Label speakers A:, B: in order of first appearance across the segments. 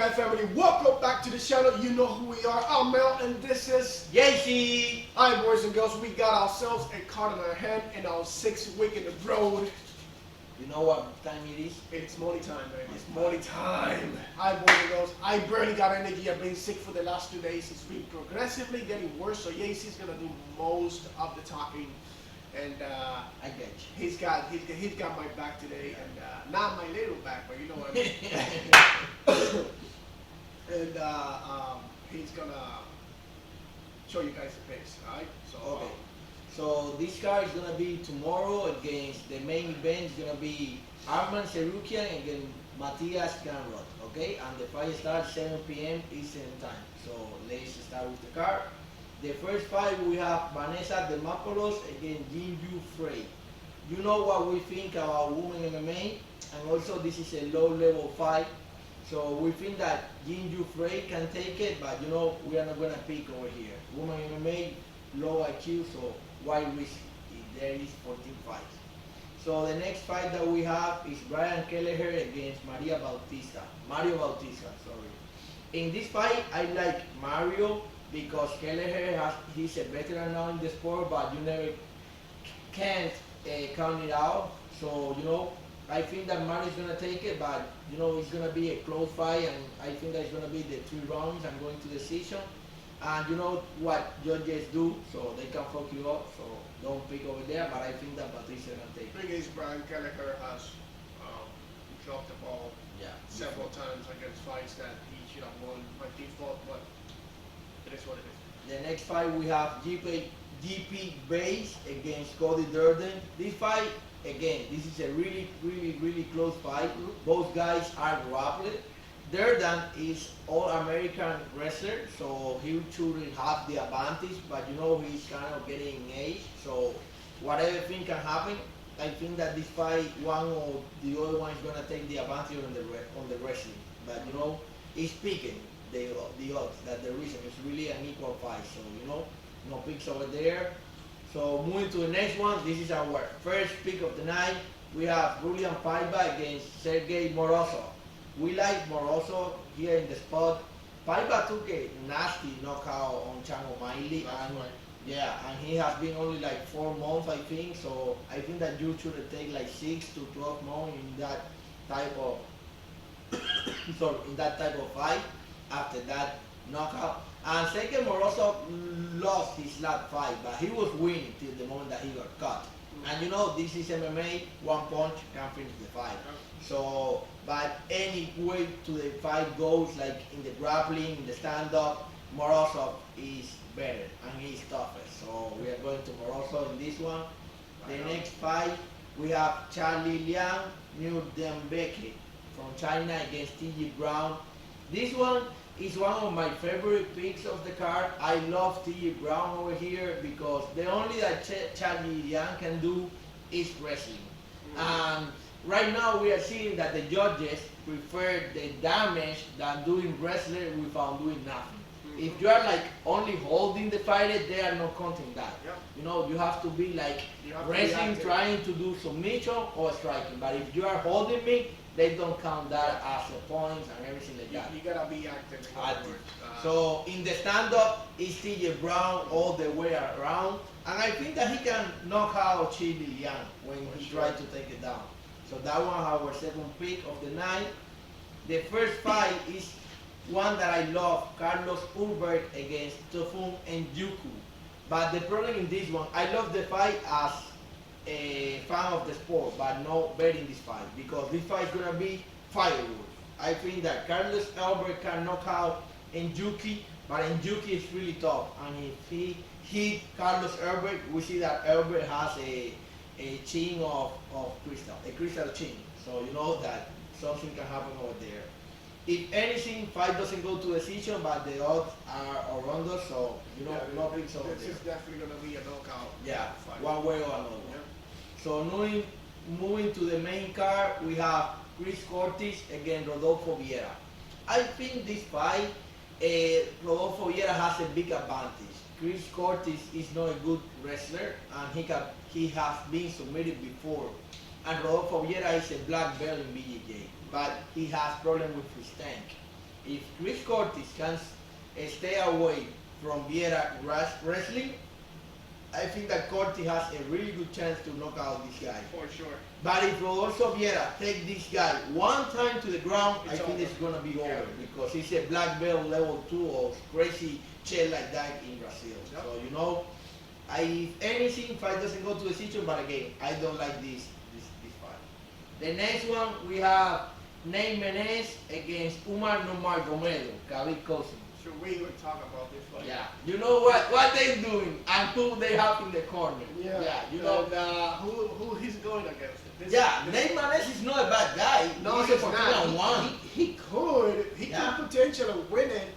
A: guys, family, welcome back to the channel. You know who we are. I'm Mel, and this is
B: JC.
A: Alright, boys and girls, we got ourselves a card in our hand in our 6th week in the road.
B: You know what time it is?
A: It's morning time, baby. It's morning time. Alright, boys and girls, I barely got energy. I've been sick for the last 2 days. It's been progressively getting worse, so JC's gonna do most of the talking. And
B: I get you.
A: he's got my back today, and not my little back, but you know what I mean. And he's gonna show you guys the picks, alright? So
B: Okay. So this card is gonna be tomorrow against the main event. Is gonna be Tsarukyan against Matthias Gamrot. Okay, and the fight starts 7 p.m. Eastern time. So let's start with the card. The first fight we have Vanessa Demopoulos against Jinju Frey. You know what we think about women MMA, and also this is a low-level fight. So we think that Jinju Frey can take it, but you know we are not gonna pick over here. Women MMA, low IQ, so why risk if there is 14 fights? So the next fight that we have is Brian Kelleher against Mario Bautista, sorry. In this fight, I like Mario because Kelleher he's a veteran now in the sport, but you never can't count it out. So you know, I think that Mario's gonna take it, but you know it's gonna be a close fight, and I think that it's gonna be the 3 rounds and going to decision. And you know what judges do, so they can fuck you up. So don't pick over there. But I think that Patricia gonna take
A: the
B: it.
A: thing is, Brian Kelleher has dropped the ball several times against fights that he should have won by default, but it is what it is.
B: The next fight we have GP Base against Cody Durden. This fight, again, this is a really close fight. Both guys are grappling. Durden is all-American wrestler, so he should have the advantage, but you know he's kind of getting age, so whatever thing can happen. I think that this fight, one or the other one is gonna take the advantage on the wrestling, but you know it's picking the odds that the reason it's really an equal fight, so you know no picks over there. So moving to the next one, this is our first pick of the night. We have Julian Paiva against Sergey Morozov. We like Morozov here in the spot. Paiva took a nasty knockout on Chan O'Malley, and yeah, and he has been only like 4 months, I think. So I think that you should take like 6 to 12 months in that type of fight after that knockout. And second, Morozov lost his last fight, but he was winning till the moment that he got cut. And you know, this is MMA, one punch can finish the fight. So, but any way to the fight goes, like in the grappling, in the stand-up, Morozov is better and he's tougher. So we are going to Morozov in this one. The next fight, we have Charlie Liang, New Dembeke from China against T.J. Brown. This one is one of my favorite picks of the card. I love T.J. Brown over here because the only that Charlie Liang can do is wrestling. And right now we are seeing that the judges prefer the damage than doing wrestling without doing nothing. If you are like only holding the fighter, they are not counting that. You know, you have to be like wrestling, trying to do submission or striking. But if you are holding me, they don't count that as a points and everything like that.
A: You gotta be active.
B: So in the stand-up, it's T.J. Brown all the way around, and I think that he can knock out Charlie Liang when he tries to take it down. So that one, our second pick of the night. The first fight is one that I love, Carlos Ulberg against Tofun Njuku. But the problem in this one, I love the fight as a fan of the sport, but not betting this fight, because this fight is gonna be fireworks. I think that Carlos Ulberg can knock out Njuki, but Njuki is really tough, and if he hit Carlos Ulberg, we see that Ulberg has a chin of crystal, a crystal chin. So you know that something can happen over there. If anything, fight doesn't go to decision, but the odds are around us, so you know, no picks over there.
A: This is definitely gonna be a knockout.
B: Yeah,
A: fight.
B: one way or another. Yeah. So moving to the main card, we have Chris Cortis against Rodolfo Vieira. I think this fight, Rodolfo Vieira has a big advantage. Chris Cortis is not a good wrestler, and he has been submitted before. And Rodolfo Vieira is a black belt in BJJ, but he has problems with his tank. if Chris Curtis can stay away from Vieira wrestling, I think that Curtis has a really good chance to knock out this guy.
A: For sure.
B: But if also Vieira take this guy one time to the ground,
A: It's
B: I think
A: over.
B: it's gonna be over
A: Yeah.
B: because he's a black belt level 2 or crazy shit like that in Brazil.
A: Yep.
B: So you know, if anything, fight doesn't go to decision. But again, I don't like this fight. The next one we have Nate Menez against Umar Nurmagomedov, Khabib cousin.
A: Should we even talk about this fight?
B: Yeah, you know what they doing and who they have in the corner.
A: Yeah.
B: you know.
A: And, who he's going against?
B: Nate Menez is not a bad guy.
A: No,
B: he's
A: he's
B: a
A: not.
B: 14-1.
A: He could potentially win it,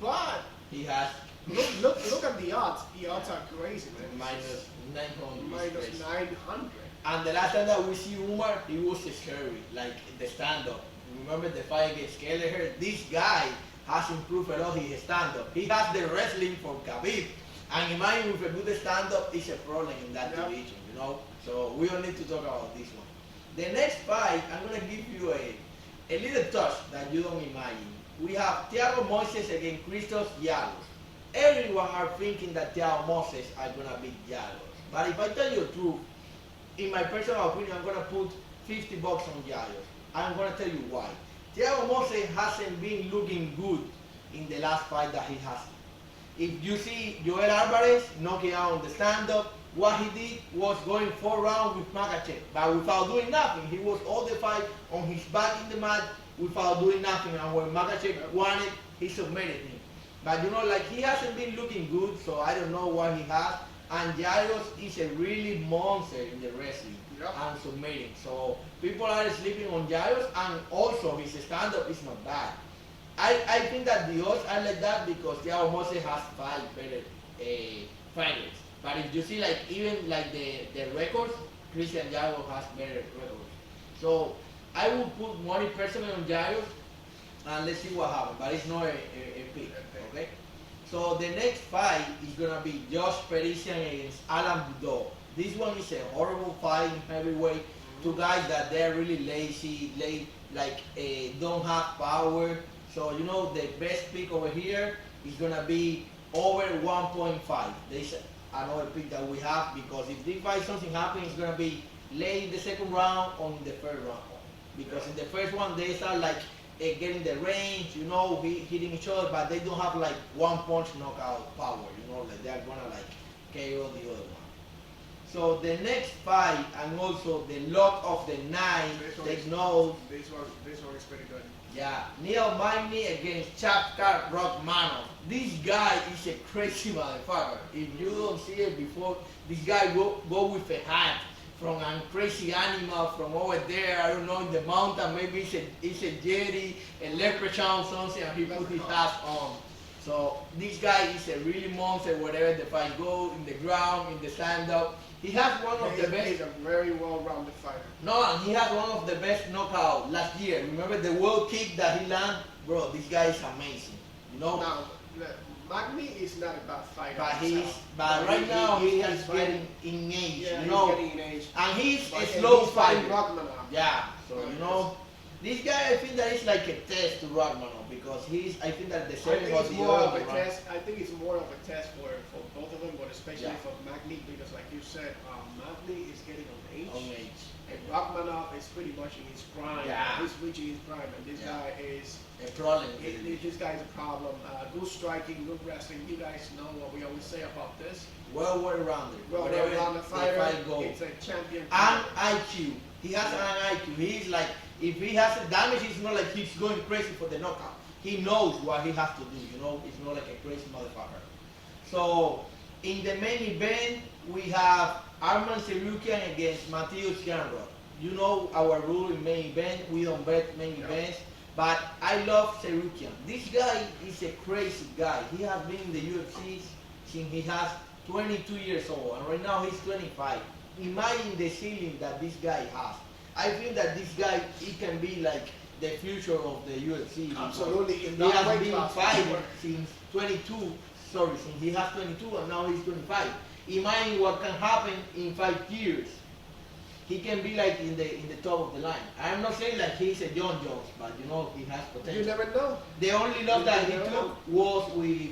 A: but
B: He has
A: look at the odds. The odds are crazy, man.
B: minus 900.
A: Minus 900.
B: And the last time that we see Umar, he was scary, like the stand-up. Remember the fight against Kelleher? This guy has improved a lot his stand-up. He has the wrestling for Khabib. And imagine with a good stand-up, it's a problem in that division, you know? So we don't need to talk about this one. The next fight, I'm going to give you a little touch that you don't imagine. We have Thiago Moises against Christos Giallos. Everyone are thinking that Thiago Moises are going to beat Giallos. But if I tell you the truth, in my personal opinion, I'm going to put $50 on Giallos. I'm going to tell you why. Thiago Moises hasn't been looking good in the last fight that he has. If you see Joel Alvarez knocking out on the stand-up, what he did was going 4 rounds with Makachev, but without doing nothing. He was all the fight on his back in the mat without doing nothing, and when Makachev won it, he submitted him. But you know, like, he hasn't been looking good, so I don't know what he has. And Giallos is a really monster in the wrestling and submitting. So people are sleeping on Giallos, and also his stand-up is not bad. I think that the odds are like that because Thiago Moises has 5 better fighters. But if you see like even like the records, Christian Giallo has better records. So I will put money personally on Giallo, and let's see what happens. But it's not a pick, okay? So the next fight is gonna be Josh Parisian against Alan Boudreaux. This one is a horrible fight in heavyweight. 2 guys that they're really lazy, don't have power. So you know the best pick over here is gonna be over 1.5. There's another pick that we have because if this fight something happens, it's gonna be late in the second round or in the third round. Because in the first one they start like getting the range, you know, hitting each other, but they don't have like one punch knockout power, you know, like they're gonna like KO the other one. So the next fight and also the lock of the night, take note.
A: This one is pretty good.
B: Yeah, Neil Magny against Chapka Rockmanov. This guy is a crazy motherfucker. If you don't see it before, this guy go with a hat from a crazy animal from over there, I don't know, in the mountain, maybe it's a Yeti, a leprechaun, something, and he put his hat on. So this guy is a really monster wherever the fight go, in the ground, in the stand-up. He has one of the best.
A: He's a very well-rounded fighter.
B: No, and he has one of the best knockout last year. Remember the world kick that he landed? Bro, this guy is amazing. You know?
A: Now, Magny is not a bad fighter.
B: But right now he is getting in age.
A: Yeah,
B: you know?
A: he's getting in age.
B: And he's
A: But
B: a slow
A: he's fighting
B: fighter.
A: Rockmanov.
B: Yeah, so you know, this guy I think that is like a test to Rockmanov because I think that the
A: I
B: same
A: think
B: was
A: it's
B: the
A: more of
B: other
A: a
B: one.
A: test. I think it's more of a test for both of them, but especially
B: Yeah.
A: for Magny because, like you said, Magny is getting on age,
B: On age.
A: and Rachmanov is pretty much in his prime.
B: Yeah.
A: He's reaching his prime, and this guy is.
B: A problem.
A: This guy's a problem. Good striking, good wrestling. You guys know what we always say about this.
B: Well rounded.
A: Well,
B: Whatever
A: around the
B: the
A: fighter,
B: fight goes.
A: it's a champion.
B: And IQ. He has an IQ. He's like, if he has a damage, it's not like he's going crazy for the knockout. He knows what he has to do, you know? It's not like a crazy motherfucker. So, in the main event, we have Arman Tsarukyan against Mateusz Gamrot. You know our rule in main event, we don't bet main events, but I love Tsarukyan. This guy is a crazy guy. He has been in the UFC since he has 22 years old, and right now he's 25. Imagine the ceiling that this guy has. I think that this guy, he can be like the future of the UFC.
A: Absolutely, in
B: He
A: that
B: has
A: weight
B: been
A: class.
B: fighting since 22, since he has 22 and now he's 25. Imagine what can happen in 5 years. he can be like in the top of the line. I'm not saying like he's a John Jones, but you know he has potential.
A: You never know.
B: The only loss that he
A: never know.
B: took was with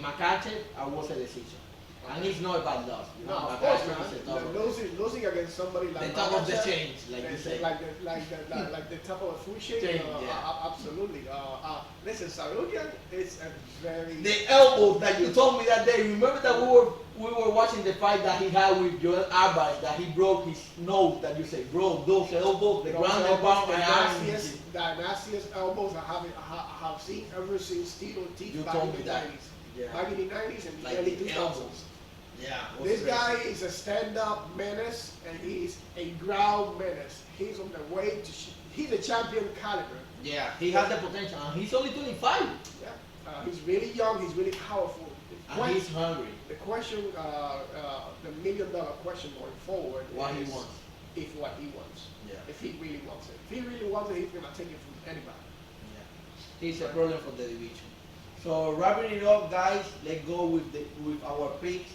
B: Makachev and was a decision. And it's not a bad loss. You know,
A: No, of course,
B: Makachev is the top
A: man.
B: of
A: Losing against somebody like
B: the top of the
A: Makachev,
B: change, like you say.
A: like the top of a food chain.
B: Chain, yeah.
A: Absolutely. Listen, Tsarukyan is a very
B: The elbow that you told me that day. Remember that we were watching the fight that he had with Joel Alvarez, that he broke his nose. That you say, bro, those elbows, the ground and pound,
A: the nastiest elbows I have seen ever since Tito Ortiz
B: You
A: back
B: told
A: in
B: me
A: the
B: that.
A: 90s.
B: Yeah.
A: Back in the 90s and the
B: Like
A: early
B: the
A: 2000s.
B: elbows. Yeah.
A: This guy is a stand-up menace, and he's a ground menace. He's on the way to. He's a champion caliber.
B: Yeah, he has the potential, and he's only 25.
A: Yeah, he's really young. He's really powerful.
B: And he's hungry.
A: The question, the million-dollar question going forward
B: What
A: is
B: he wants.
A: if what he wants.
B: Yeah.
A: If he really wants it. If he really wants it, he's gonna take it from anybody.
B: Yeah. He's a problem for the division. So wrapping it up, guys, let's go with our picks.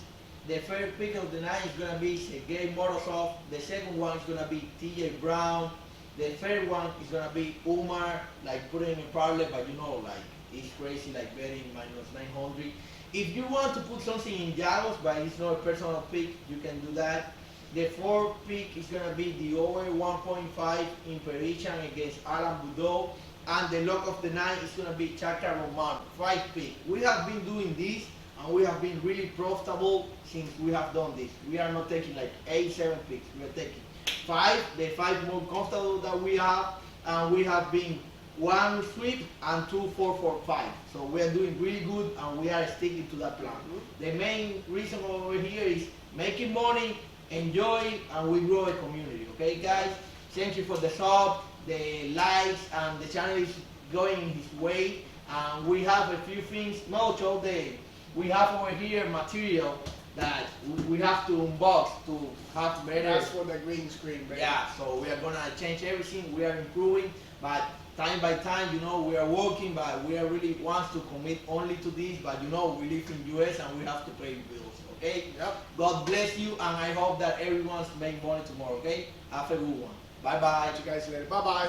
B: The first pick of the night is gonna be Sergey Morozov. The second one is gonna be TJ Brown. The third one is gonna be Umar, like putting in parlay, but you know, like it's crazy, like betting minus 900. If you want to put something in Jagos, but it's not a personal pick, you can do that. The fourth pick is gonna be the over 1.5 in Perichan against Alan Boudreaux. And the lock of the night is gonna be Chaka Roman, 5 pick. We have been doing this, and we have been really profitable since we have done this. We are not taking like 8, 7 picks. We are taking 5, the 5 more comfortable that we have, and we have been 1 sweep and 2 4-4-5. So we are doing really good, and we are sticking to that plan. The main reason over here is making money, enjoy, and we grow a community. Okay, guys? Thank you for the sub, the likes, and the channel is going his way. And we have a few things, much all day. We have over here material that we have to unbox to have better.
A: That's for the green screen, baby.
B: Yeah, so we are gonna change everything. We are improving, but time by time, you know, we are working, but we are really wants to commit only to this. But you know, we live in US and we have to pay bills. Okay.
A: Yep.
B: God bless you, and I hope that everyone's make money tomorrow. Okay. Have a good one. Bye bye.
A: Catch you guys later. Bye bye.